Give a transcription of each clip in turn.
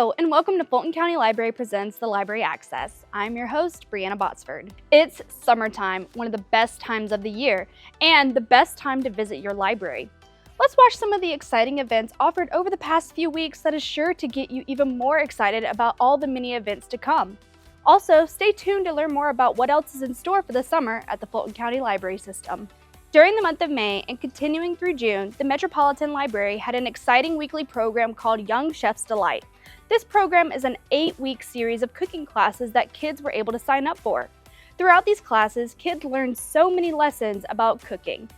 Hello, and welcome to Fulton County Library Presents the Library Access. I'm your host, Brianna Botsford. It's summertime, one of the best times of the year, and the best time to visit your library. Let's watch some of the exciting events offered over the past few weeks that is sure to get you even more excited about all the many events to come. Also, stay tuned to learn more about what else is in store for the summer at the Fulton County Library System. During the month of May and continuing through June, the Metropolitan Library had an exciting weekly program called Young Chef's Delight. This program is an 8-week series of cooking classes that kids were able to sign up for. Throughout these classes, kids learned so many lessons about cooking.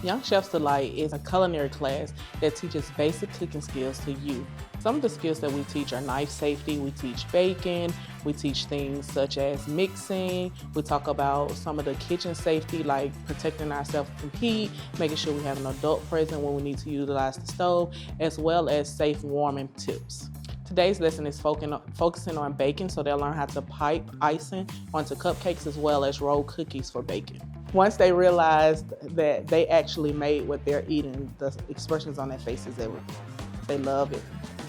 Young Chef's Delight is a culinary class that teaches basic cooking skills to youth. Some of the skills that we teach are knife safety, we teach baking, we teach things such as mixing, we talk about some of the kitchen safety like protecting ourselves from heat, making sure we have an adult present when we need to utilize the stove, as well as safe warming tips. Today's lesson is focusing on baking, so they'll learn how to pipe icing onto cupcakes as well as roll cookies for baking. Once they realized that they actually made what they're eating, the expressions on their faces, they love it.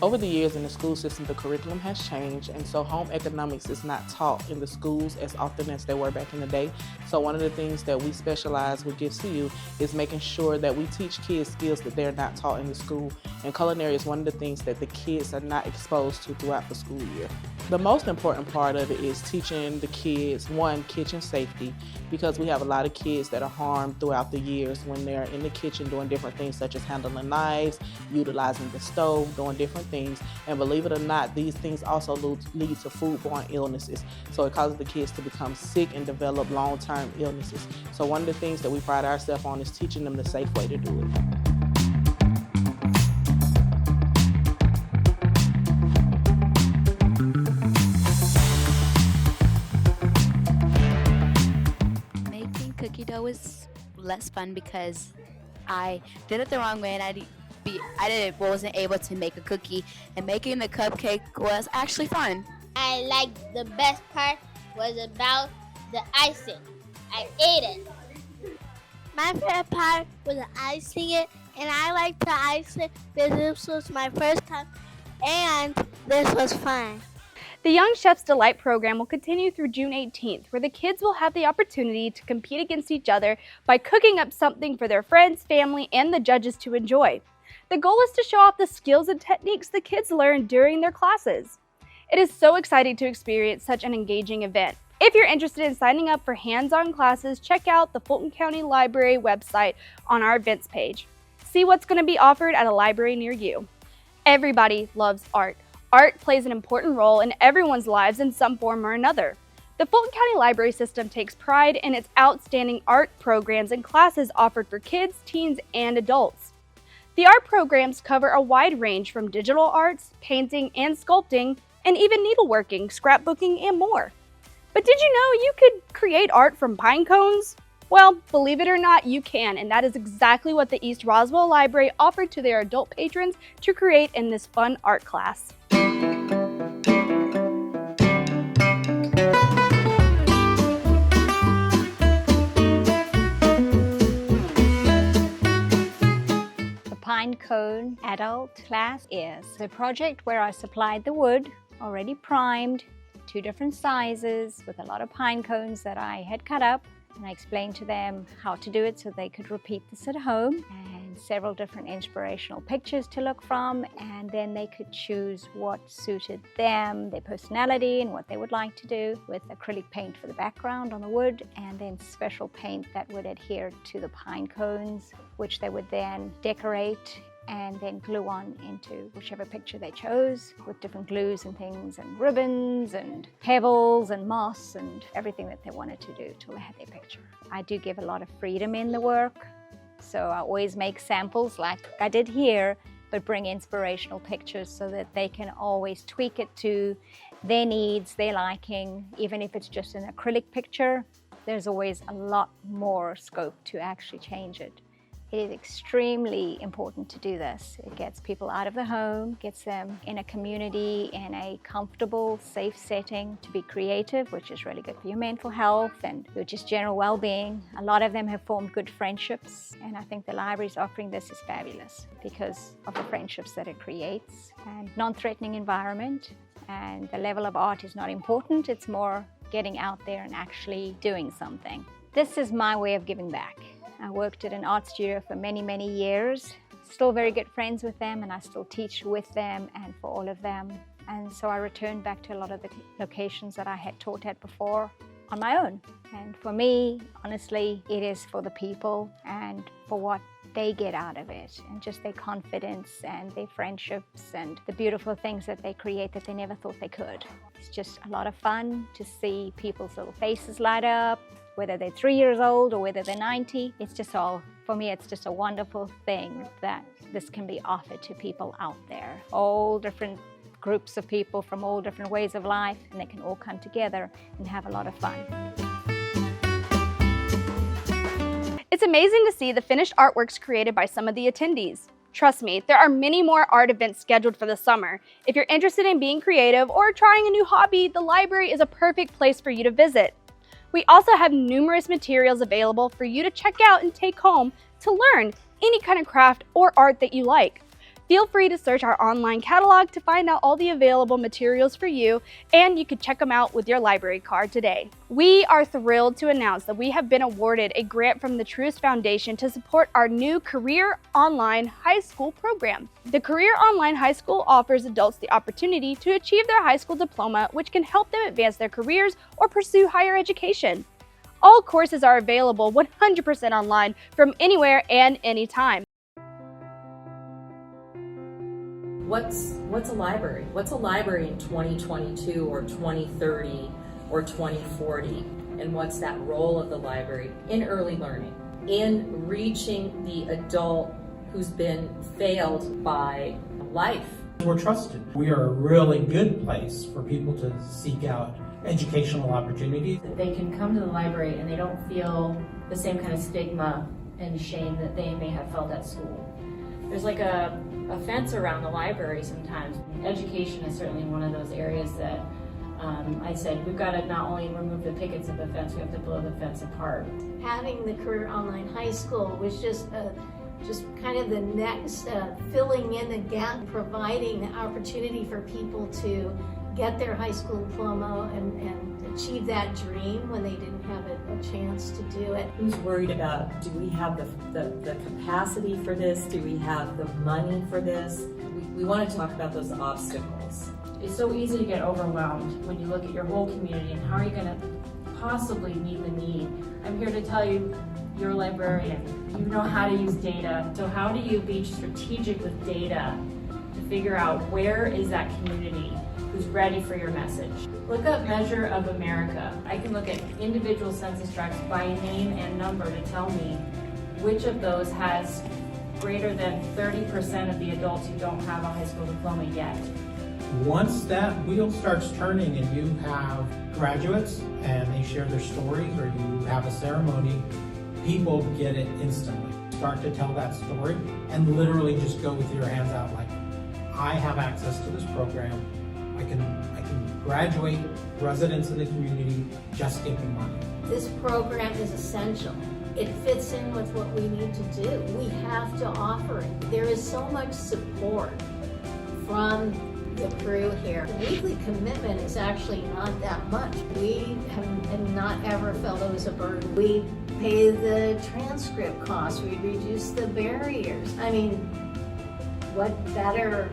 Over the years in the school system, the curriculum has changed, and so home economics is not taught in the schools as often as they were back in the day. So one of the things that we specialize with Gifts to You is making sure that we teach kids skills that they're not taught in the school. And culinary is one of the things that the kids are not exposed to throughout the school year. The most important part of it is teaching the kids, one, kitchen safety, because we have a lot of kids that are harmed throughout the years when they're in the kitchen doing different things such as handling knives, utilizing the stove, doing different things. And believe it or not, these things also lead to foodborne illnesses. So it causes the kids to become sick and develop long-term illnesses. So one of the things that we pride ourselves on is teaching them the safe way to do it. Cookie dough was less fun because I did it the wrong way and wasn't able to make a cookie, and making the cupcake was actually fun. I liked the best part was about the icing. I ate it. My favorite part was icing it, and I liked the icing because this was my first time and this was fun. The Young Chef's Delight program will continue through June 18th, where the kids will have the opportunity to compete against each other by cooking up something for their friends, family, and the judges to enjoy. The goal is to show off the skills and techniques the kids learn during their classes. It is so exciting to experience such an engaging event. If you're interested in signing up for hands-on classes, check out the Fulton County Library website on our events page. See what's going to be offered at a library near you. Everybody loves art. Art plays an important role in everyone's lives in some form or another. The Fulton County Library System takes pride in its outstanding art programs and classes offered for kids, teens, and adults. The art programs cover a wide range from digital arts, painting and sculpting, and even needleworking, scrapbooking, and more. But did you know you could create art from pine cones? Well, believe it or not, you can, and that is exactly what the East Roswell Library offered to their adult patrons to create in this fun art class. Pine cone adult class is the project where I supplied the wood already primed, 2 different sizes with a lot of pine cones that I had cut up, and I explained to them how to do it so they could repeat this at home, and several different inspirational pictures to look from, and then they could choose what suited them, their personality, and what they would like to do, with acrylic paint for the background on the wood, and then special paint that would adhere to the pine cones, which they would then decorate and then glue on into whichever picture they chose, with different glues and things and ribbons and pebbles and moss and everything that they wanted to do till they had their picture. I do give a lot of freedom in the work, so I always make samples like I did here, but bring inspirational pictures so that they can always tweak it to their needs, their liking. Even if it's just an acrylic picture, there's always a lot more scope to actually change it. It is extremely important to do this. It gets people out of the home, gets them in a community, in a comfortable, safe setting to be creative, which is really good for your mental health and your just general well-being. A lot of them have formed good friendships, and I think the library's offering this is fabulous because of the friendships that it creates, and non-threatening environment, and the level of art is not important. It's more getting out there and actually doing something. This is my way of giving back. I worked at an art studio for many, many years. Still very good friends with them, and I still teach with them and for all of them. And so I returned back to a lot of the locations that I had taught at before on my own. And for me, honestly, it is for the people and for what they get out of it, and just their confidence and their friendships and the beautiful things that they create that they never thought they could. It's just a lot of fun to see people's little faces light up, whether they're 3 years old or whether they're 90. It's just all, for me, it's just a wonderful thing that this can be offered to people out there. All different groups of people from all different ways of life, and they can all come together and have a lot of fun. It's amazing to see the finished artworks created by some of the attendees. Trust me, there are many more art events scheduled for the summer. If you're interested in being creative or trying a new hobby, the library is a perfect place for you to visit. We also have numerous materials available for you to check out and take home to learn any kind of craft or art that you like. Feel free to search our online catalog to find out all the available materials for you, and you can check them out with your library card today. We are thrilled to announce that we have been awarded a grant from the Truist Foundation to support our new Career Online High School program. The Career Online High School offers adults the opportunity to achieve their high school diploma, which can help them advance their careers or pursue higher education. All courses are available 100% online from anywhere and anytime. What's a library? What's a library in 2022 or 2030 or 2040? And what's that role of the library in early learning, in reaching the adult who's been failed by life? We're trusted. We are a really good place for people to seek out educational opportunities. That they can come to the library and they don't feel the same kind of stigma and shame that they may have felt at school. There's like a fence around the library sometimes. Education is certainly one of those areas that I said we've got to not only remove the pickets of the fence, we have to blow the fence apart. Having the Career Online High School was just kind of the next filling in the gap, providing the opportunity for people to get their high school diploma and achieve that dream when they didn't have a chance to do it. Who's worried about, do we have the capacity for this? Do we have the money for this? We want to talk about those obstacles. It's so easy to get overwhelmed when you look at your whole community and how are you going to possibly meet the need. I'm here to tell you, you're a librarian. You know how to use data. So how do you be strategic with data to figure out where is that community who's ready for your message? Look up Measure of America. I can look at individual census tracts by name and number to tell me which of those has greater than 30% of the adults who don't have a high school diploma yet. Once that wheel starts turning and you have graduates and they share their stories, or you have a ceremony, people get it instantly. Start to tell that story and literally just go with your hands out like, I have access to this program. I can graduate residents in the community, just give me money. This program is essential. It fits in with what we need to do. We have to offer it. There is so much support from the crew here. The weekly commitment is actually not that much. We have not ever felt it was a burden. We pay the transcript costs. We reduce the barriers. I mean, what better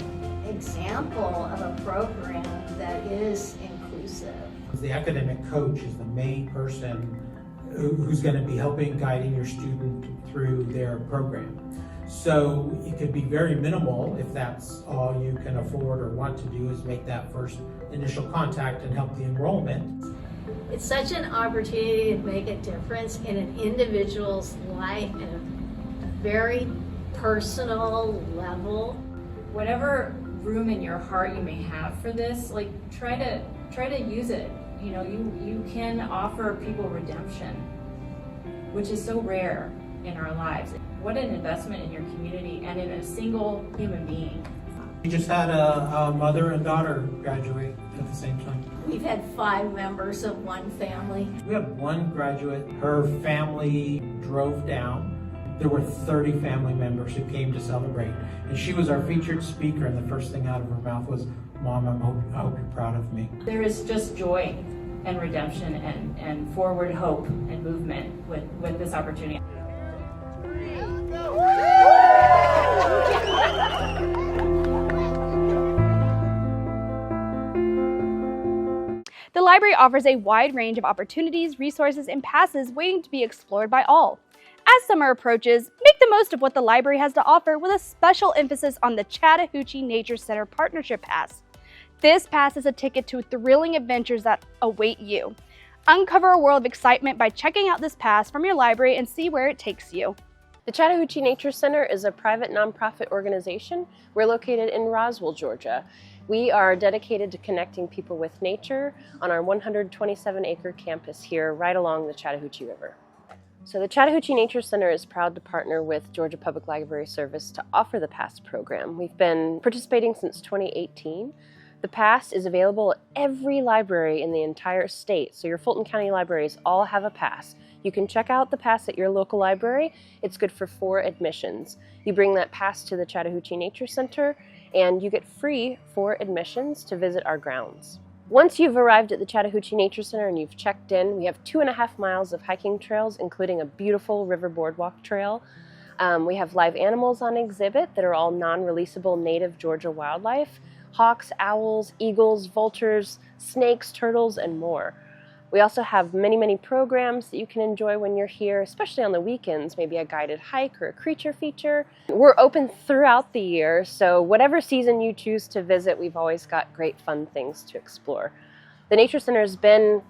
example of a program that is inclusive? The academic coach is the main person who's going to be helping guiding your student through their program. So it could be very minimal if that's all you can afford or want to do is make that first initial contact and help the enrollment. It's such an opportunity to make a difference in an individual's life in a very personal level. Whatever room in your heart you may have for this, like try to use it. You know, you can offer people redemption, which is so rare in our lives. What an investment in your community and in a single human being. We just had a mother and daughter graduate at the same time. We've had 5 members of one family. We have one graduate. Her family drove down. There were 30 family members who came to celebrate. And she was our featured speaker, and the first thing out of her mouth was, "Mom, I hope you're proud of me." There is just joy and redemption and forward hope and movement with this opportunity. The library offers a wide range of opportunities, resources, and passes waiting to be explored by all. As summer approaches, make the most of what the library has to offer with a special emphasis on the Chattahoochee Nature Center Partnership Pass. This pass is a ticket to thrilling adventures that await you. Uncover a world of excitement by checking out this pass from your library and see where it takes you. The Chattahoochee Nature Center is a private nonprofit organization. We're located in Roswell, Georgia. We are dedicated to connecting people with nature on our 127-acre campus here right along the Chattahoochee River. So the Chattahoochee Nature Center is proud to partner with Georgia Public Library Service to offer the PASS program. We've been participating since 2018. The PASS is available at every library in the entire state, so your Fulton County libraries all have a PASS. You can check out the PASS at your local library. It's good for 4 admissions. You bring that PASS to the Chattahoochee Nature Center, and you get free 4 admissions to visit our grounds. Once you've arrived at the Chattahoochee Nature Center and you've checked in, we have 2.5 miles of hiking trails, including a beautiful river boardwalk trail. We have live animals on exhibit that are all non-releasable native Georgia wildlife: hawks, owls, eagles, vultures, snakes, turtles, and more. We also have many programs that you can enjoy when you're here, especially on the weekends, maybe a guided hike or a creature feature. We're open throughout the year, so whatever season you choose to visit, we've always got great fun things to explore. The Nature Center has been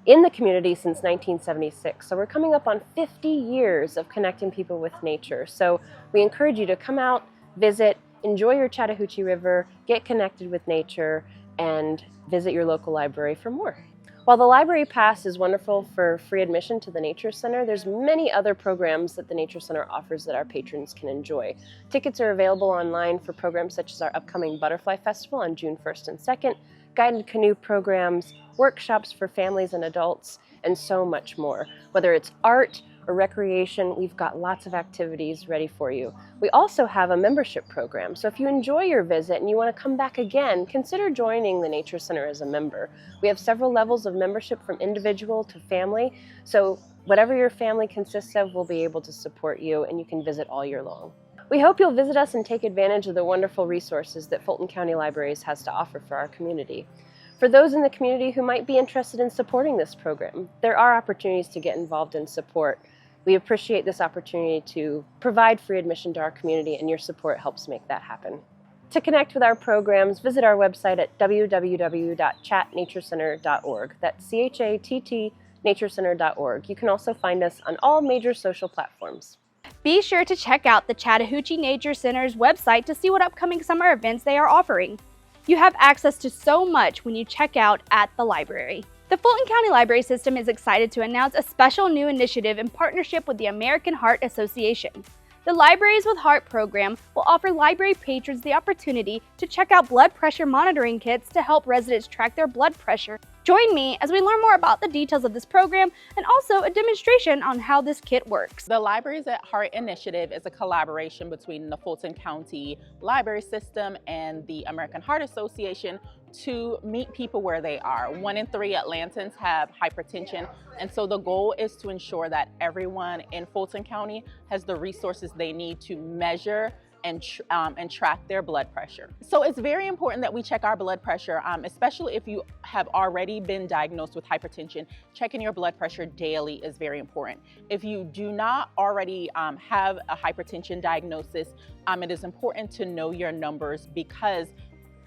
in the community since 1976, so we're coming up on 50 years of connecting people with nature. So we encourage you to come out, visit, enjoy your Chattahoochee River, get connected with nature, and visit your local library for more. While the Library Pass is wonderful for free admission to the Nature Center, there's many other programs that the Nature Center offers that our patrons can enjoy. Tickets are available online for programs such as our upcoming Butterfly Festival on June 1st and 2nd, guided canoe programs, workshops for families and adults, and so much more. Whether it's art or recreation, we've got lots of activities ready for you. We also have a membership program, so if you enjoy your visit and you want to come back again, consider joining the Nature Center as a member. We have several levels of membership from individual to family, so whatever your family consists of, we'll be able to support you, and you can visit all year long. We hope you'll visit us and take advantage of the wonderful resources that Fulton County Libraries has to offer for our community. For those in the community who might be interested in supporting this program, there are opportunities to get involved and support. We appreciate this opportunity to provide free admission to our community, and your support helps make that happen. To connect with our programs, visit our website at www.chatnaturecenter.org. That's CHATT naturecenter.org. You can also find us on all major social platforms. Be sure to check out the Chattahoochee Nature Center's website to see what upcoming summer events they are offering. You have access to so much when you check out at the library. The Fulton County Library System is excited to announce a special new initiative in partnership with the American Heart Association. The Libraries with Heart program will offer library patrons the opportunity to check out blood pressure monitoring kits to help residents track their blood pressure. Join me as we learn more about the details of this program and also a demonstration on how this kit works. The Libraries at Heart initiative is a collaboration between the Fulton County Library System and the American Heart Association to meet people where they are. 1 in 3 Atlantans have hypertension, and so the goal is to ensure that everyone in Fulton County has the resources they need to measure and track their blood pressure. So it's very important that we check our blood pressure, especially if you have already been diagnosed with hypertension. Checking your blood pressure daily is very important. If you do not already have a hypertension diagnosis, it is important to know your numbers, because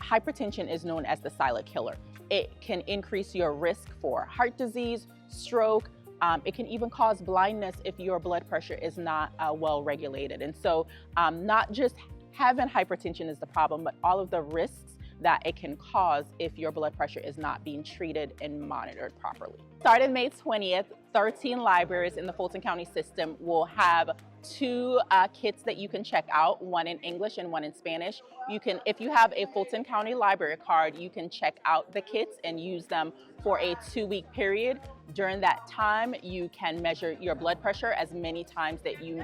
hypertension is known as the silent killer. It can increase your risk for heart disease, stroke. It can even cause blindness if your blood pressure is not well regulated. And so not just having hypertension is the problem, but all of the risks that it can cause if your blood pressure is not being treated and monitored properly. Starting May 20th, 13 libraries in the Fulton County system will have 2 kits that you can check out, one in English and one in Spanish. You can, if you have a Fulton County Library card, you can check out the kits and use them for a 2-week period. During that time, you can measure your blood pressure as many times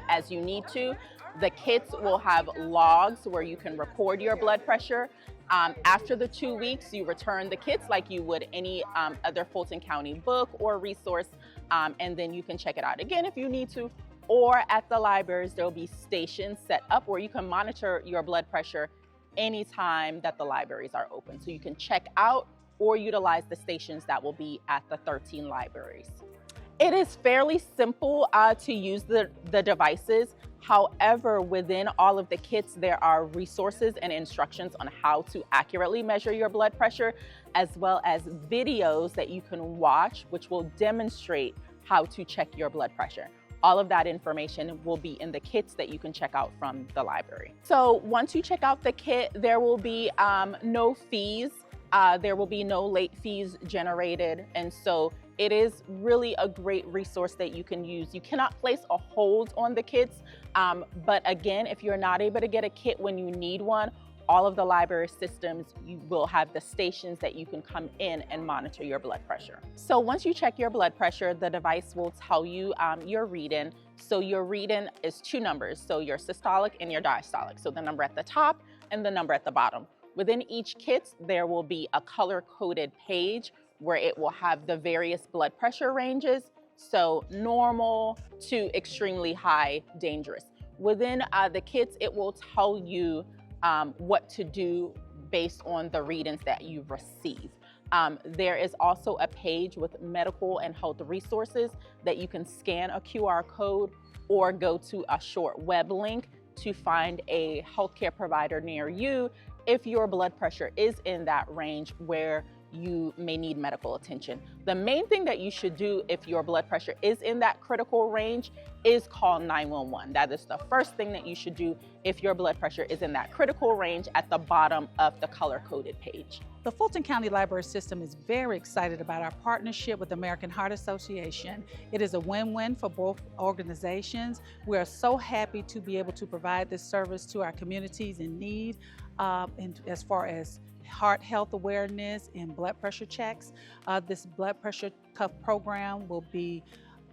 as you need to. The kits will have logs where you can record your blood pressure. After the 2 weeks, you return the kits like you would any other Fulton County book or resource, and then you can check it out again if you need to. Or at the libraries, there'll be stations set up where you can monitor your blood pressure anytime that the libraries are open. So you can check out or utilize the stations that will be at the 13 libraries. It is fairly simple to use the devices. However, within all of the kits, there are resources and instructions on how to accurately measure your blood pressure, as well as videos that you can watch, which will demonstrate how to check your blood pressure. All of that information will be in the kits that you can check out from the library. So once you check out the kit, there will be no fees. There will be no late fees generated. And so it is really a great resource that you can use. You cannot place a hold on the kits, but again, if you're not able to get a kit when you need one, all of the library systems, you will have the stations that you can come in and monitor your blood pressure. So once you check your blood pressure, the device will tell you your reading. So your reading is 2 numbers, so your systolic and your diastolic. So the number at the top and the number at the bottom. Within each kit, there will be a color-coded page where it will have the various blood pressure ranges, so normal to extremely high, dangerous. Within the kits, it will tell you what to do based on the readings that you receive. There is also a page with medical and health resources that you can scan a QR code or go to a short web link to find a healthcare provider near you if your blood pressure is in that range where you may need medical attention. The main thing that you should do if your blood pressure is in that critical range is call 911. That is the first thing that you should do if your blood pressure is in that critical range at the bottom of the color-coded page. The Fulton County Library System is very excited about our partnership with the American Heart Association. It is a win-win for both organizations. We are so happy to be able to provide this service to our communities in need, and as far as heart health awareness and blood pressure checks. This blood pressure cuff program will be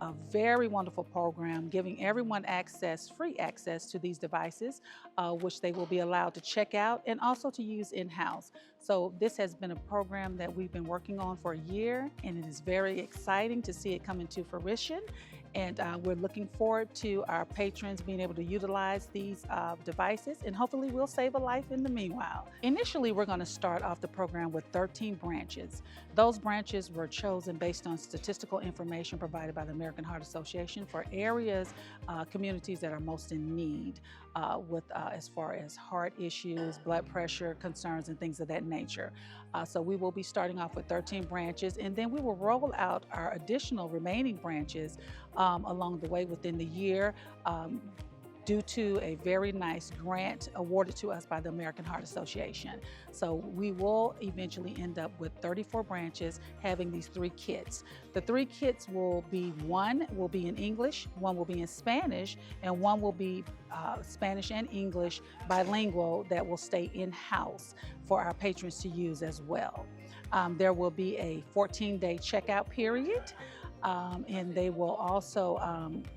a very wonderful program, giving everyone free access to these devices, which they will be allowed to check out and also to use in-house. So this has been a program that we've been working on for a year, and it is very exciting to see it come into fruition. And we're looking forward to our patrons being able to utilize these devices, and hopefully we'll save a life in the meanwhile. Initially, we're going to start off the program with 13 branches. Those branches were chosen based on statistical information provided by the American Heart Association for areas, communities that are most in need as far as heart issues, blood pressure concerns, and things of that nature. So we will be starting off with 13 branches, and then we will roll out our additional remaining branches along the way within the year due to a very nice grant awarded to us by the American Heart Association. So we will eventually end up with 34 branches having these 3 kits. The 3 kits will be, one will be in English, one will be in Spanish, and one will be Spanish and English bilingual that will stay in-house for our patrons to use as well. There will be a 14-day checkout period. And they will also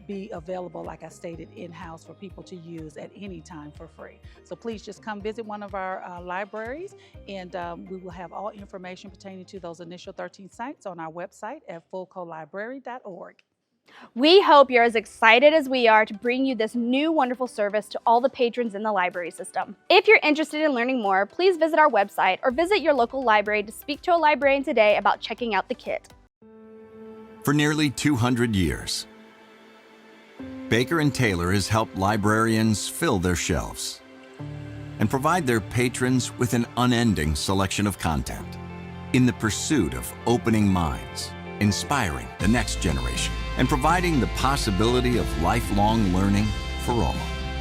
be available, like I stated, in-house for people to use at any time for free. So please just come visit one of our libraries, and we will have all information pertaining to those initial 13 sites on our website at fulcolibrary.org. We hope you're as excited as we are to bring you this new wonderful service to all the patrons in the library system. If you're interested in learning more, please visit our website or visit your local library to speak to a librarian today about checking out the kit. For nearly 200 years, Baker & Taylor has helped librarians fill their shelves and provide their patrons with an unending selection of content in the pursuit of opening minds, inspiring the next generation, and providing the possibility of lifelong learning for all.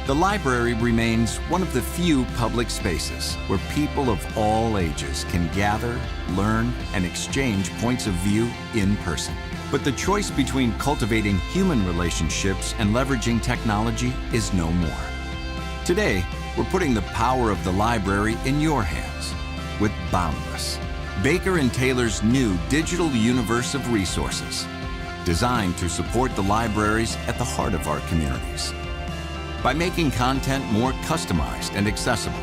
The library remains one of the few public spaces where people of all ages can gather, learn, and exchange points of view in person. But the choice between cultivating human relationships and leveraging technology is no more. Today, we're putting the power of the library in your hands with Boundless, Baker & Taylor's new digital universe of resources, designed to support the libraries at the heart of our communities. By making content more customized and accessible,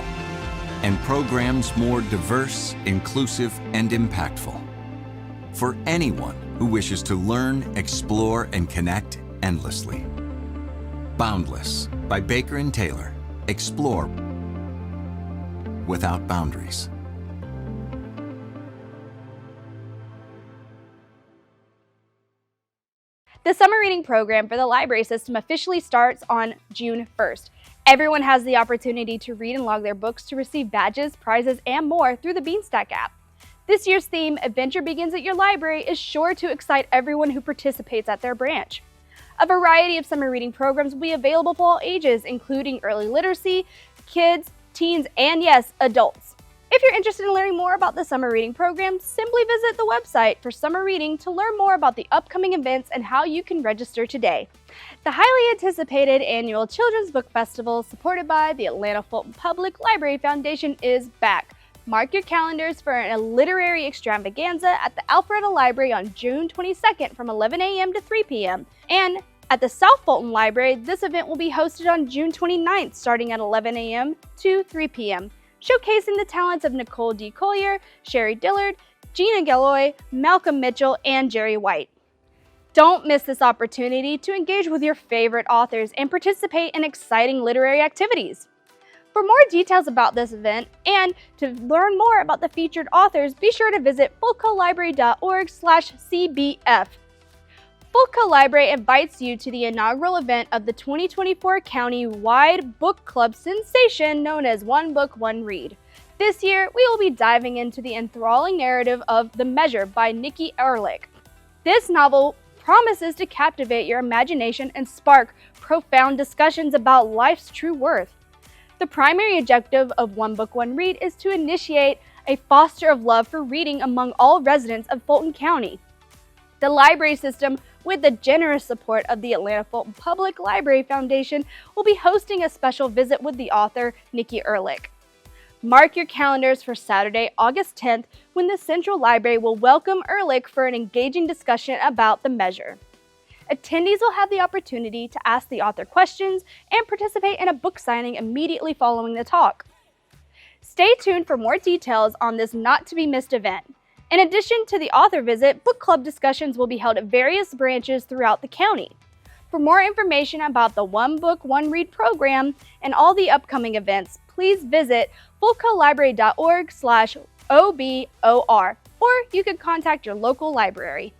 and programs more diverse, inclusive, and impactful. For anyone who wishes to learn, explore, and connect endlessly. Boundless by Baker & Taylor. Explore without boundaries. The summer reading program for the library system officially starts on June 1st. Everyone has the opportunity to read and log their books to receive badges, prizes, and more through the Beanstack app. This year's theme, Adventure Begins at Your Library, is sure to excite everyone who participates at their branch. A variety of summer reading programs will be available for all ages, including early literacy, kids, teens, and yes, adults. If you're interested in learning more about the summer reading program, simply visit the website for summer reading to learn more about the upcoming events and how you can register today. The highly anticipated annual Children's Book Festival, supported by the Atlanta Fulton Public Library Foundation, is back. Mark your calendars for a literary extravaganza at the Alpharetta Library on June 22nd from 11 a.m. to 3 p.m. And at the South Fulton Library, this event will be hosted on June 29th starting at 11 a.m. to 3 p.m., showcasing the talents of Nicole D. Collier, Sherry Dillard, Gina Galloy, Malcolm Mitchell, and Jerry White. Don't miss this opportunity to engage with your favorite authors and participate in exciting literary activities. For more details about this event and to learn more about the featured authors, be sure to visit fultcolibrary.org/cbf. Fulton Library invites you to the inaugural event of the 2024 county-wide book club sensation known as One Book, One Read. This year, we will be diving into the enthralling narrative of The Measure by Nikki Ehrlich. This novel promises to captivate your imagination and spark profound discussions about life's true worth. The primary objective of One Book, One Read is to initiate a foster of love for reading among all residents of Fulton County. The library system, with the generous support of the Atlanta Fulton Public Library Foundation, will be hosting a special visit with the author, Nikki Ehrlich. Mark your calendars for Saturday, August 10th, when the Central Library will welcome Ehrlich for an engaging discussion about The Measure. Attendees will have the opportunity to ask the author questions and participate in a book signing immediately following the talk. Stay tuned for more details on this not-to-be-missed event. In addition to the author visit, book club discussions will be held at various branches throughout the county. For more information about the One Book, One Read program and all the upcoming events, please visit fultcolibrary.org/obor, or you can contact your local library.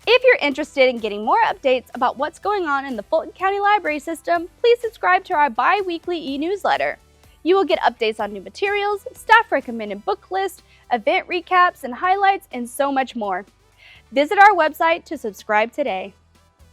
If you're interested in getting more updates about what's going on in the Fulton County Library System, please subscribe to our bi-weekly e-newsletter. You will get updates on new materials, staff recommended book lists, event recaps and highlights, and so much more. Visit our website to subscribe today.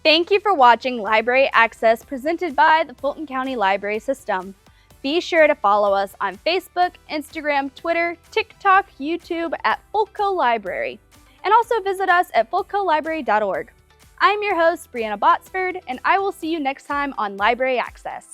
Thank you for watching Library Access presented by the Fulton County Library System. Be sure to follow us on Facebook, Instagram, Twitter, TikTok, YouTube at Fulco Library, and also visit us at fultcolibrary.org. I'm your host, Brianna Botsford, and I will see you next time on Library Access.